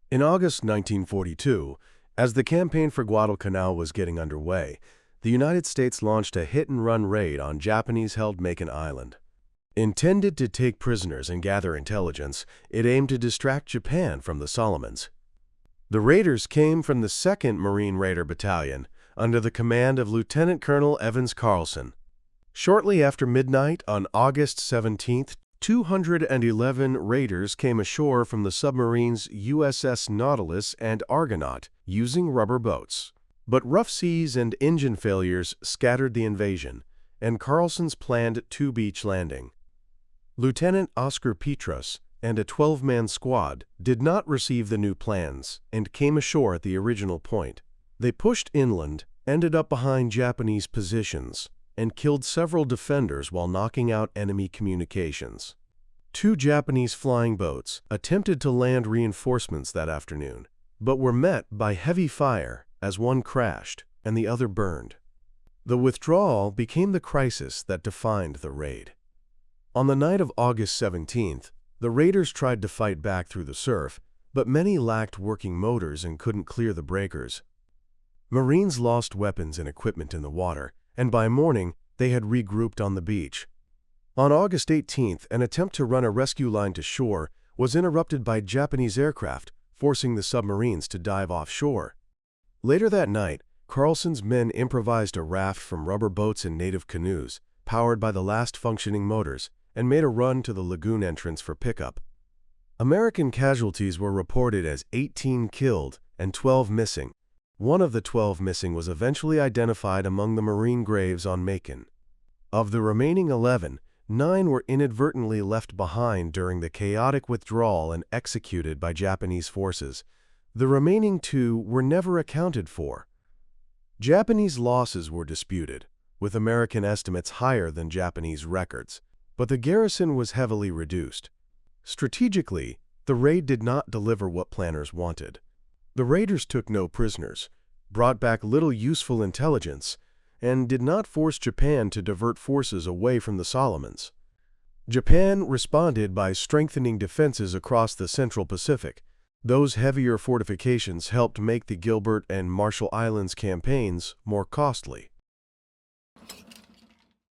In August 1942, as the campaign for Guadalcanal was getting underway, the United States launched a hit-and-run raid on Japanese-held Makin Island. Intended to take prisoners and gather intelligence, it aimed to distract Japan from the Solomons. The raiders came from the 2nd Marine Raider Battalion, under the command of Lieutenant Colonel Evans Carlson. Shortly after midnight on August 17th, 211 raiders came ashore from the submarines USS Nautilus and Argonaut, using rubber boats. But rough seas and engine failures scattered the invasion, and Carlson's planned two-beach landing. Lieutenant Oscar Petros and a 12-man squad did not receive the new plans and came ashore at the original point. They pushed inland, ended up behind Japanese positions, and killed several defenders while knocking out enemy communications. 2 Japanese flying boats attempted to land reinforcements that afternoon, but were met by heavy fire as one crashed and the other burned. The withdrawal became the crisis that defined the raid. On the night of August 17th, the raiders tried to fight back through the surf, but many lacked working motors and couldn't clear the breakers. Marines lost weapons and equipment in the water, and by morning they had regrouped on the beach. On August 18th, an attempt to run a rescue line to shore was interrupted by Japanese aircraft, forcing the submarines to dive offshore. Later that night, Carlson's men improvised a raft from rubber boats and native canoes, powered by the last functioning motors, and made a run to the lagoon entrance for pickup. American casualties were reported as 18 killed and 12 missing. One of the 12 missing was eventually identified among the Marine graves on Makin. Of the remaining 11, 9 were inadvertently left behind during the chaotic withdrawal and executed by Japanese forces. The remaining 2 were never accounted for. Japanese losses were disputed, with American estimates higher than Japanese records, but the garrison was heavily reduced. Strategically, the raid did not deliver what planners wanted. The raiders took no prisoners, brought back little useful intelligence, and did not force Japan to divert forces away from the Solomons. Japan responded by strengthening defenses across the Central Pacific. Those heavier fortifications helped make the Gilbert and Marshall Islands campaigns more costly.